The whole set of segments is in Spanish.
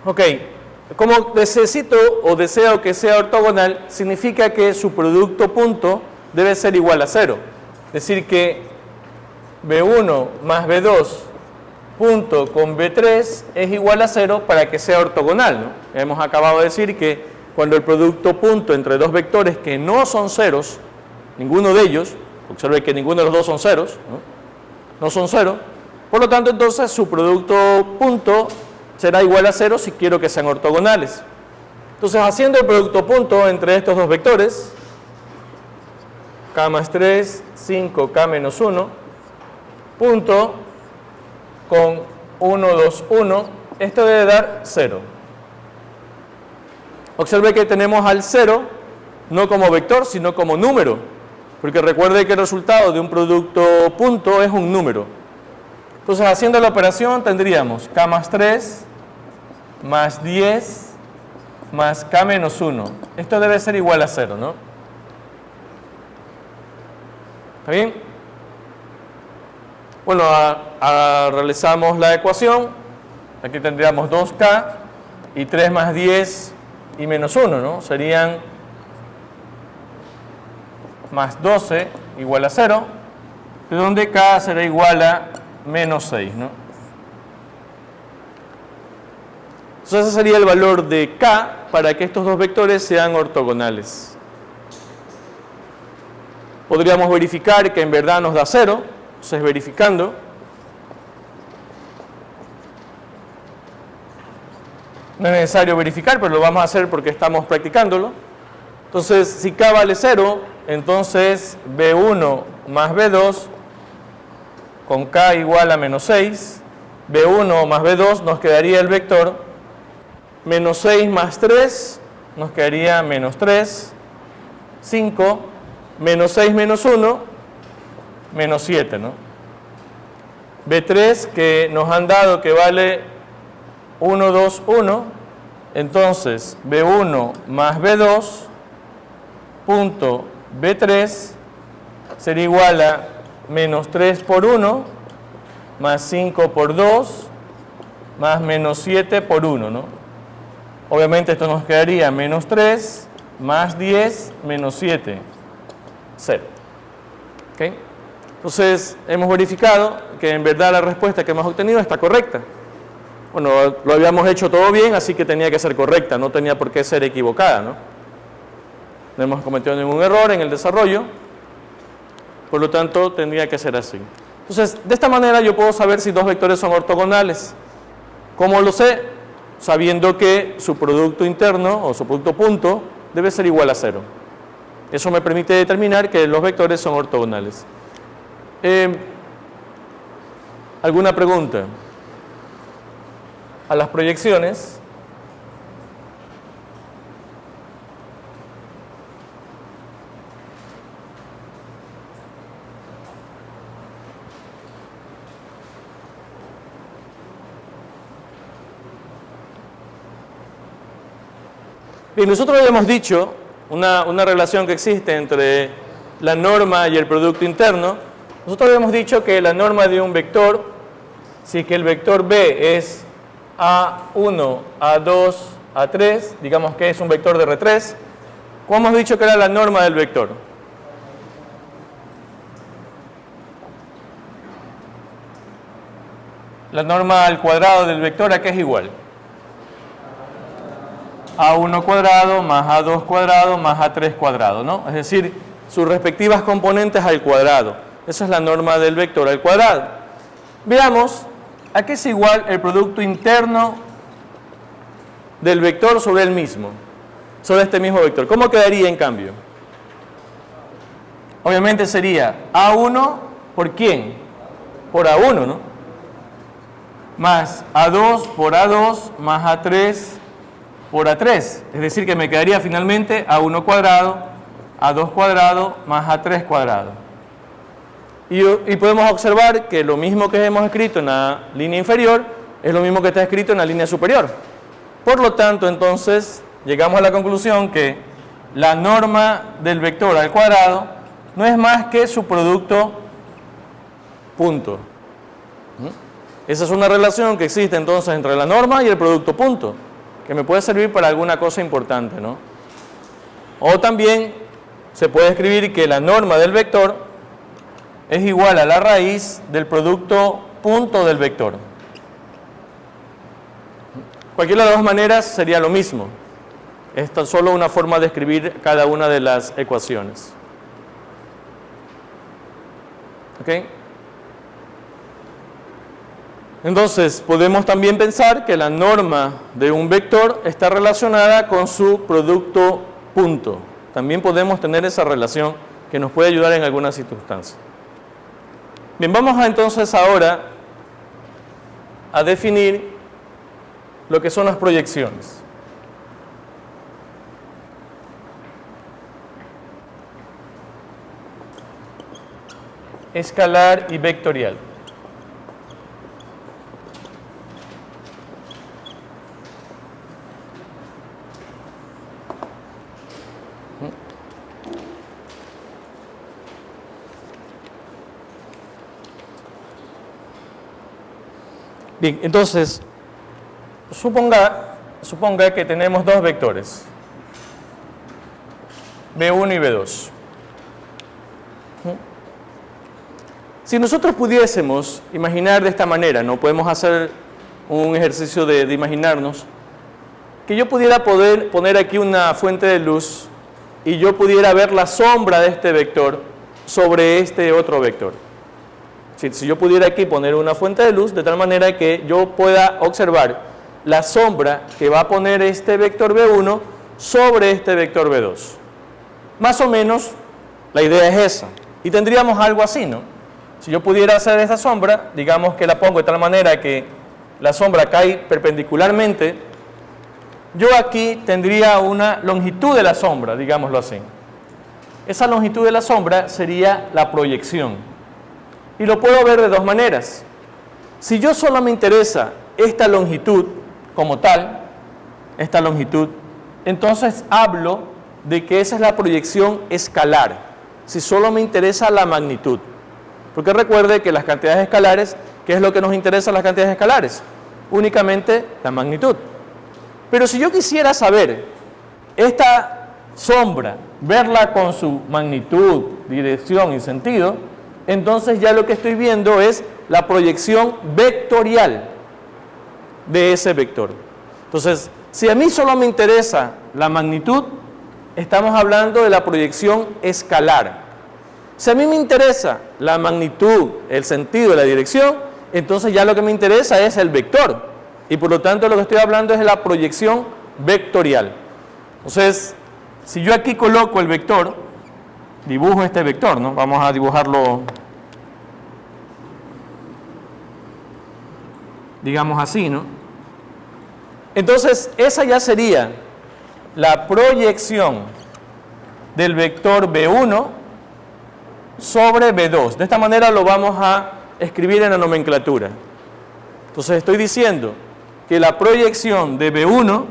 Ok, como necesito o deseo que sea ortogonal, significa que su producto punto debe ser igual a 0. Es decir, que B1 más B2 punto con B3 es igual a 0 para que sea ortogonal, ¿no? Hemos acabado de decir que cuando el producto punto entre dos vectores que no son ceros, ninguno de ellos, observe que ninguno de los dos son ceros, no son cero, por lo tanto entonces su producto punto será igual a 0 si quiero que sean ortogonales. Entonces haciendo el producto punto entre estos dos vectores, k más 3, 5k menos 1, punto con 1, 2, 1, esto debe dar 0. Observe que tenemos al 0 no como vector, sino como número, porque recuerde que el resultado de un producto punto es un número. Entonces, haciendo la operación tendríamos k más 3 más 10 más k menos 1. Esto debe ser igual a 0, ¿no? ¿Está bien? Bueno, realizamos la ecuación. Aquí tendríamos 2k y 3 más 10 y menos 1, ¿no? Serían más 12 igual a 0, de donde k será igual a menos 6, ¿no? Entonces ese sería el valor de k para que estos dos vectores sean ortogonales. Podríamos verificar que en verdad nos da 0, entonces verificando. No es necesario verificar, pero lo vamos a hacer porque estamos practicándolo. Entonces, si k vale 0, entonces B1 más B2 con k igual a menos 6, B1 más B2 nos quedaría el vector menos 6 más 3, nos quedaría menos 3, 5, menos 6 menos 1, menos 7, ¿no? B3 que nos han dado que vale 1, 2, 1, entonces B1 más B2 punto B3 sería igual a menos 3 por 1 más 5 por 2 más menos 7 por 1, ¿no? Obviamente esto nos quedaría menos 3 más 10 menos 7, 0. ¿Okay? Entonces hemos verificado que en verdad la respuesta que hemos obtenido está correcta. Bueno, lo habíamos hecho todo bien, así que tenía que ser correcta, no tenía por qué ser equivocada, ¿no? No hemos cometido ningún error en el desarrollo, por lo tanto tendría que ser así. Entonces, de esta manera yo puedo saber si dos vectores son ortogonales. ¿Cómo lo sé? Sabiendo que su producto interno o su producto punto debe ser igual a 0. Eso me permite determinar que los vectores son ortogonales. ¿Alguna pregunta? A las proyecciones. Bien, nosotros habíamos dicho una relación que existe entre la norma y el producto interno. Nosotros habíamos dicho que la norma de un vector, si es que el vector B es A1, A2, A3, digamos que es un vector de R3, ¿cómo hemos dicho que era la norma del vector? La norma al cuadrado del vector, ¿a qué es igual? A1 cuadrado más A2 cuadrado más A3 cuadrado, ¿no? Es decir, sus respectivas componentes al cuadrado. Esa es la norma del vector al cuadrado. Veamos a qué es igual el producto interno del vector sobre el mismo, sobre este mismo vector. ¿Cómo quedaría en cambio? Obviamente sería A1 por ¿quién? Por A1, ¿no? Más A2 por A2 más A3 por A3, es decir que me quedaría finalmente A1 cuadrado, A2 cuadrado más A3 cuadrado. Y podemos observar que lo mismo que hemos escrito en la línea inferior es lo mismo que está escrito en la línea superior. Por lo tanto, entonces, llegamos a la conclusión que la norma del vector al cuadrado no es más que su producto punto. Esa es una relación que existe entonces entre la norma y el producto punto, que me puede servir para alguna cosa importante, ¿no? O también se puede escribir que la norma del vector es igual a la raíz del producto punto del vector. Cualquiera de las dos maneras sería lo mismo. Esta es solo una forma de escribir cada una de las ecuaciones. ¿Ok? Entonces, podemos también pensar que la norma de un vector está relacionada con su producto punto. También podemos tener esa relación que nos puede ayudar en algunas circunstancias. Bien, vamos entonces ahora a definir lo que son las proyecciones. Escalar y vectorial. Bien, entonces, suponga que tenemos dos vectores, B1 y B2. Si nosotros pudiésemos imaginar de esta manera, no podemos hacer un ejercicio de imaginarnos, que yo pudiera poner aquí una fuente de luz y yo pudiera ver la sombra de este vector sobre este otro vector. Si yo pudiera aquí poner una fuente de luz de tal manera que yo pueda observar la sombra que va a poner este vector B1 sobre este vector B2. Más o menos la idea es esa. Y tendríamos algo así, ¿no? Si yo pudiera hacer esta sombra, digamos que la pongo de tal manera que la sombra cae perpendicularmente, yo aquí tendría una longitud de la sombra, digámoslo así. Esa longitud de la sombra sería la proyección. Y lo puedo ver de dos maneras. Si yo solo me interesa esta longitud como tal, esta longitud, entonces hablo de que esa es la proyección escalar. Si solo me interesa la magnitud. Porque recuerde que las cantidades escalares, ¿qué es lo que nos interesa en las cantidades escalares? Únicamente la magnitud. Pero si yo quisiera saber esta sombra, verla con su magnitud, dirección y sentido, entonces ya lo que estoy viendo es la proyección vectorial de ese vector. Entonces, si a mí solo me interesa la magnitud, estamos hablando de la proyección escalar. Si a mí me interesa la magnitud, el sentido y la dirección, entonces ya lo que me interesa es el vector. Y por lo tanto lo que estoy hablando es de la proyección vectorial. Entonces, si yo aquí coloco el vector, dibujo este vector, ¿no? Vamos a dibujarlo, digamos así, ¿no? Entonces, esa ya sería la proyección del vector B1 sobre B2. De esta manera lo vamos a escribir en la nomenclatura. Entonces, estoy diciendo que la proyección de B1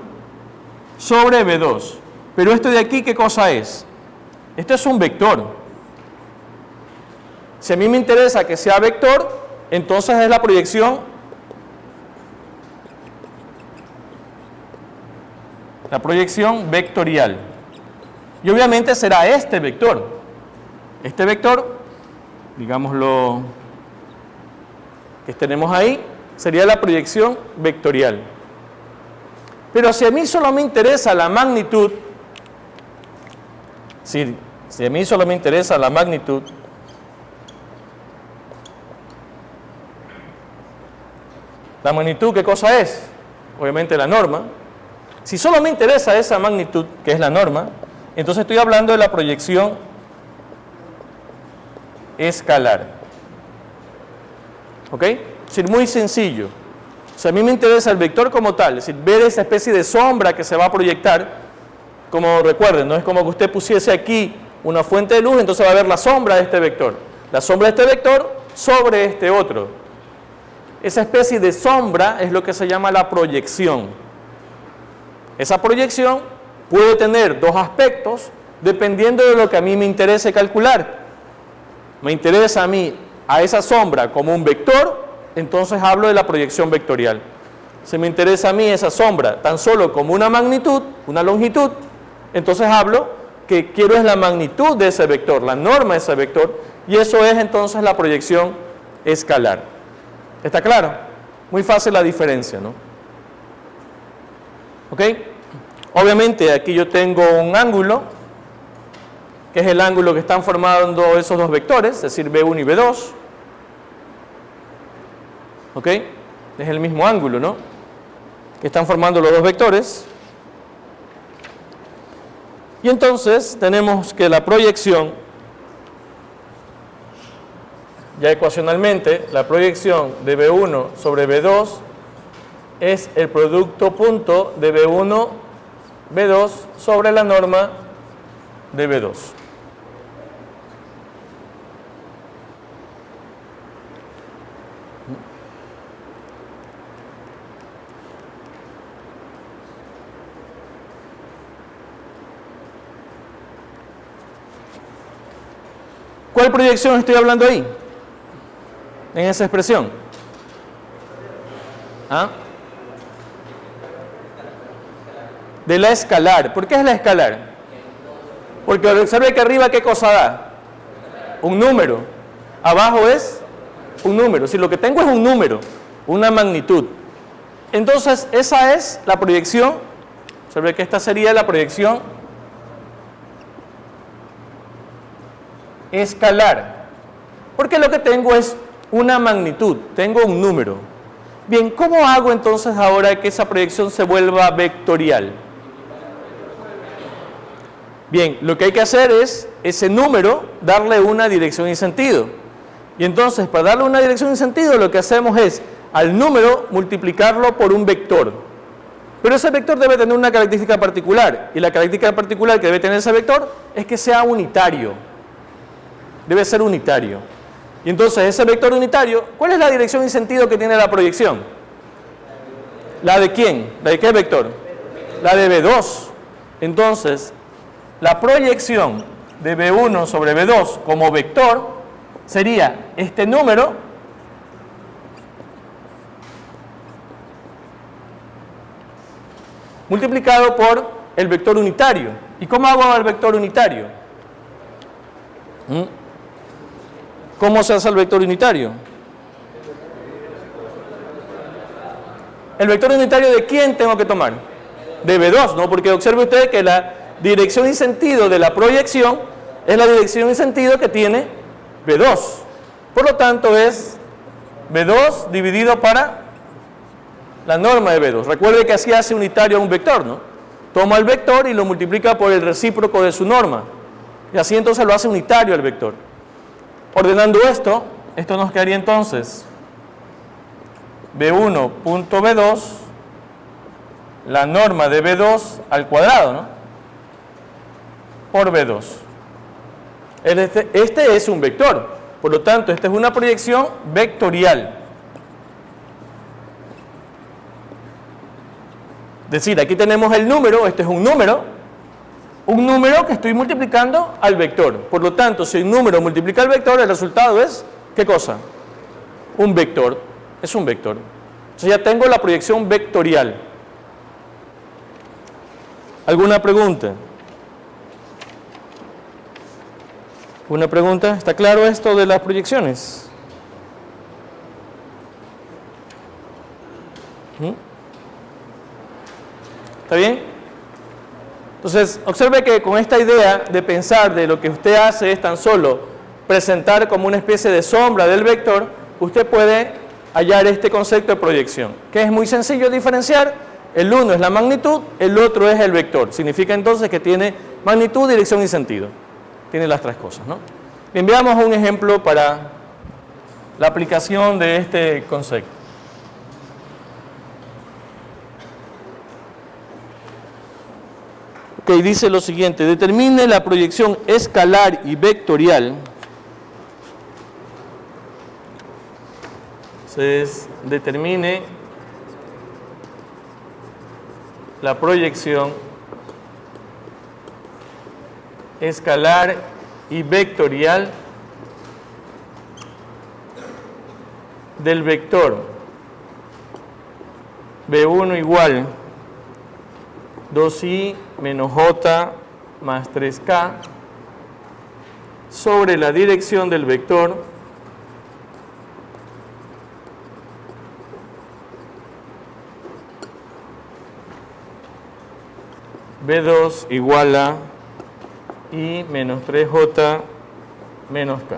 sobre B2. Pero esto de aquí, ¿qué cosa es? Esto es un vector. Si a mí me interesa que sea vector, entonces es la proyección vectorial. Y obviamente será este vector. Este vector, digámoslo que tenemos ahí, sería la proyección vectorial. Pero si a mí solo me interesa la magnitud, si a mí solo me interesa la magnitud, ¿la magnitud qué cosa es? Obviamente la norma. Si solo me interesa esa magnitud, que es la norma, entonces estoy hablando de la proyección escalar. ¿Ok? Es decir, muy sencillo. Si a mí me interesa el vector como tal, es decir, ver esa especie de sombra que se va a proyectar, como recuerden, no es como que usted pusiese aquí una fuente de luz, entonces va a ver la sombra de este vector. La sombra de este vector sobre este otro. Esa especie de sombra es lo que se llama la proyección. Esa proyección puede tener dos aspectos dependiendo de lo que a mí me interese calcular. Me interesa a mí a esa sombra como un vector entonces hablo de la proyección vectorial. Si me interesa a mí esa sombra tan solo como una magnitud, una longitud, entonces hablo que quiero es la magnitud de ese vector, la norma de ese vector, y eso es entonces la proyección escalar. ¿Está claro? Muy fácil la diferencia, ¿no? ¿Ok? Obviamente aquí yo tengo un ángulo, que es el ángulo que están formando esos dos vectores, es decir, B1 y B2. ¿Ok? Es el mismo ángulo, ¿no? Que están formando los dos vectores. Y entonces tenemos que la proyección, ya ecuacionalmente, la proyección de B1 sobre B2 es el producto punto de B1, B2 sobre la norma de B2. ¿Cuál proyección estoy hablando ahí? En esa expresión. ¿Ah? De la escalar. ¿Por qué es la escalar? Porque observe que arriba, ¿qué cosa da? Un número. Abajo es un número. Si lo que tengo es un número, una magnitud. Entonces, esa es la proyección. Observe que esta sería la proyección escalar. Porque lo que tengo es una magnitud, tengo un número. Bien, ¿cómo hago entonces ahora que esa proyección se vuelva vectorial? Bien, lo que hay que hacer es ese número darle una dirección y sentido. Y entonces, para darle una dirección y sentido, lo que hacemos es al número multiplicarlo por un vector. Pero ese vector debe tener una característica particular. Y la característica particular que debe tener ese vector es que sea unitario. Debe ser unitario. Y entonces ese vector unitario, ¿cuál es la dirección y sentido que tiene la proyección? ¿La de quién? ¿La de qué vector? La de B2. Entonces, la proyección de B1 sobre B2 como vector sería este número multiplicado por el vector unitario. ¿Y cómo hago el vector unitario? ¿Cómo se hace el vector unitario? ¿El vector unitario de quién tengo que tomar? De B2, ¿no? Porque observe usted que la dirección y sentido de la proyección es la dirección y sentido que tiene B2. Por lo tanto, es B2 dividido para la norma de B2. Recuerde que así hace unitario a un vector, ¿no? Toma el vector y lo multiplica por el recíproco de su norma. Y así entonces lo hace unitario al vector. Ordenando esto nos quedaría entonces B1.B2, la norma de B2 al cuadrado, ¿no? Por B2. Este es un vector, por lo tanto, esta es una proyección vectorial. Es decir, aquí tenemos el número, este es un número que estoy multiplicando al vector. Por lo tanto, si un número multiplica al vector, el resultado es, ¿qué cosa? Un vector. Es un vector. Entonces ya tengo la proyección vectorial. ¿Alguna pregunta? ¿Una pregunta? ¿Está claro esto de las proyecciones? ¿Está bien? Entonces, observe que con esta idea de pensar de lo que usted hace es tan solo presentar como una especie de sombra del vector, usted puede hallar este concepto de proyección, que es muy sencillo diferenciar. El uno es la magnitud, el otro es el vector. Significa entonces que tiene magnitud, dirección y sentido. Tiene las tres cosas, ¿no? Bien, veamos un ejemplo para la aplicación de este concepto. Ok, dice lo siguiente: determine la proyección escalar y vectorial. Entonces, determine la proyección escalar y vectorial del vector B1 igual 2i menos j más 3k sobre la dirección del vector B2 igual a i menos 3j menos k.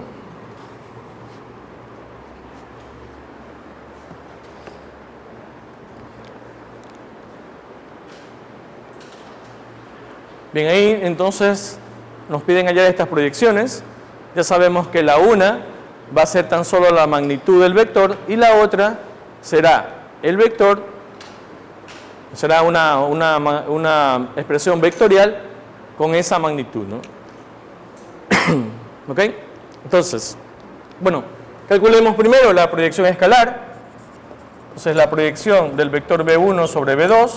Bien, ahí entonces nos piden hallar estas proyecciones. Ya sabemos que la una va a ser tan solo la magnitud del vector y la otra será el vector, será una expresión vectorial con esa magnitud, ¿no? ¿Ok? Entonces, bueno, calculemos primero la proyección escalar. Entonces, la proyección del vector B1 sobre B2.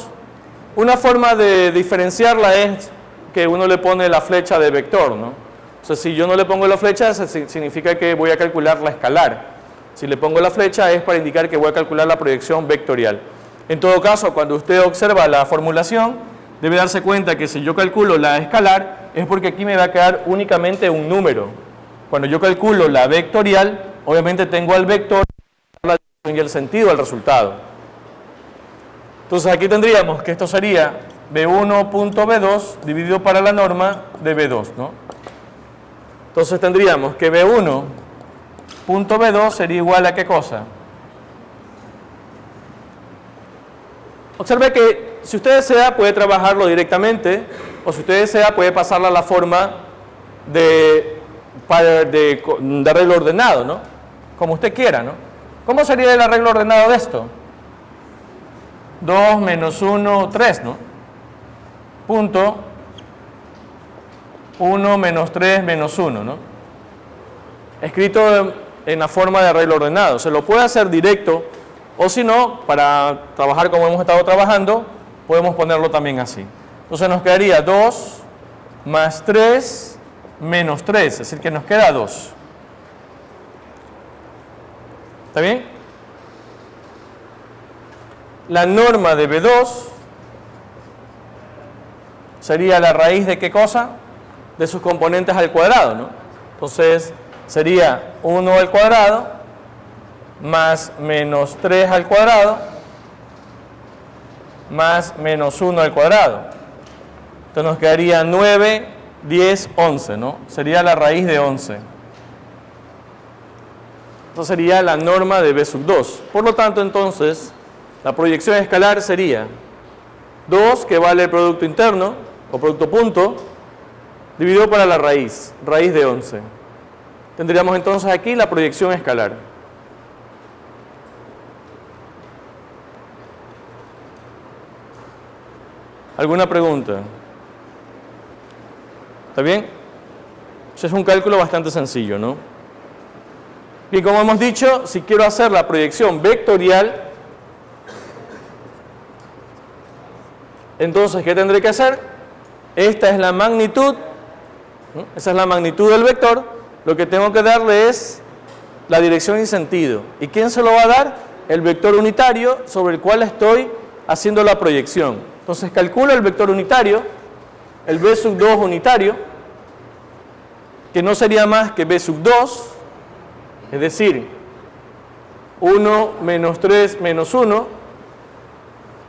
Una forma de diferenciarla es que uno le pone la flecha de vector, ¿no? O sea, si yo no le pongo la flecha, eso significa que voy a calcular la escalar. Si le pongo la flecha es para indicar que voy a calcular la proyección vectorial. En todo caso, cuando usted observa la formulación, debe darse cuenta que si yo calculo la escalar, es porque aquí me va a quedar únicamente un número. Cuando yo calculo la vectorial, obviamente tengo al vector, la dirección y el sentido del resultado. Entonces aquí tendríamos que esto sería B1.B2 dividido para la norma de B2, ¿no? Entonces tendríamos que B1.B2 sería igual a ¿qué cosa? Observe que si usted desea puede trabajarlo directamente, o si usted desea puede pasarla a la forma de arreglo ordenado, ¿no? Como usted quiera, ¿no? ¿Cómo sería el arreglo ordenado de esto? 2 menos 1, 3, ¿no? Punto 1 menos 3 menos 1, ¿no? Escrito en la forma de arreglo ordenado. Se lo puede hacer directo, o si no, para trabajar como hemos estado trabajando, podemos ponerlo también así. Entonces nos quedaría 2 más 3 menos 3, es decir, que nos queda 2. ¿Está bien? La norma de B2 sería la raíz de ¿qué cosa? De sus componentes al cuadrado, ¿no? Entonces sería 1 al cuadrado más menos 3 al cuadrado más menos 1 al cuadrado. Entonces nos quedaría 9, 10, 11, ¿no? Sería la raíz de 11. Esto sería la norma de B sub 2. Por lo tanto, entonces, la proyección escalar sería 2, que vale el producto interno, o producto punto, dividido para la raíz de 11. Tendríamos entonces aquí la proyección escalar. ¿Alguna pregunta? ¿Está bien? Ese es un cálculo bastante sencillo, ¿no? Bien, como hemos dicho, si quiero hacer la proyección vectorial, entonces, ¿qué tendré que hacer? Esta es la magnitud, ¿no? Esa es la magnitud del vector. Lo que tengo que darle es la dirección y sentido. ¿Y quién se lo va a dar? El vector unitario sobre el cual estoy haciendo la proyección. Entonces calculo el vector unitario, el B sub 2 unitario, que no sería más que B sub 2, es decir, 1 menos 3 menos 1,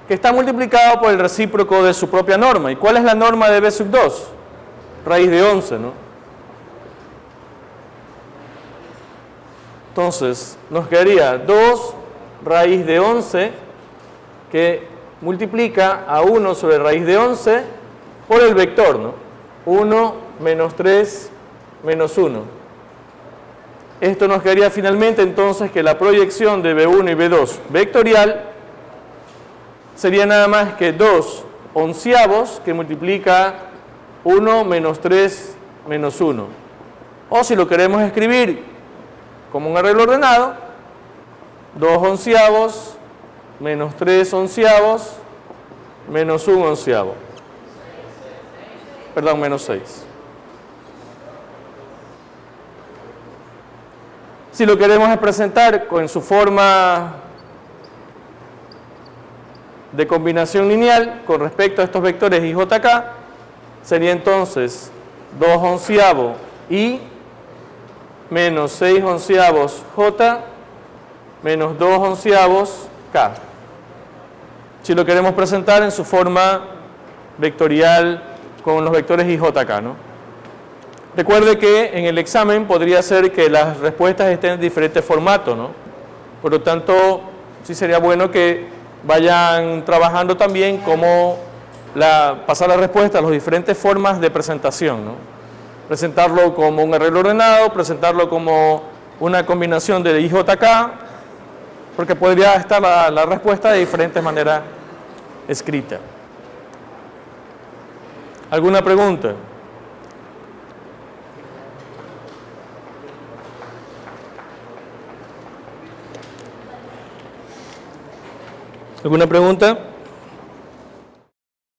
que está multiplicado por el recíproco de su propia norma. ¿Y cuál es la norma de B sub 2? Raíz de 11, ¿no? Entonces, nos quedaría 2 raíz de 11, que multiplica a 1 sobre raíz de 11 por el vector, ¿no? 1 menos 3 menos 1. Esto nos quedaría finalmente entonces que la proyección de B1 y B2 vectorial sería nada más que 2 onceavos que multiplica 1 menos 3 menos 1. O si lo queremos escribir como un arreglo ordenado, 2 onceavos menos 3 onceavos menos 1 onceavo. Perdón, menos 6. Si lo queremos representar en su forma de combinación lineal con respecto a estos vectores i, j, k, sería entonces 2 onceavos i menos 6 onceavos j menos 2 onceavos k. Si lo queremos presentar en su forma vectorial con los vectores i, j, k, ¿no? Recuerde que en el examen podría ser que las respuestas estén en diferentes formatos, ¿no? Por lo tanto, sí sería bueno que vayan trabajando también cómo pasar la respuesta a las diferentes formas de presentación, ¿no? Presentarlo como un arreglo ordenado, presentarlo como una combinación de i, j, k, porque podría estar la respuesta de diferentes maneras escrita. ¿Alguna pregunta? ¿Alguna pregunta?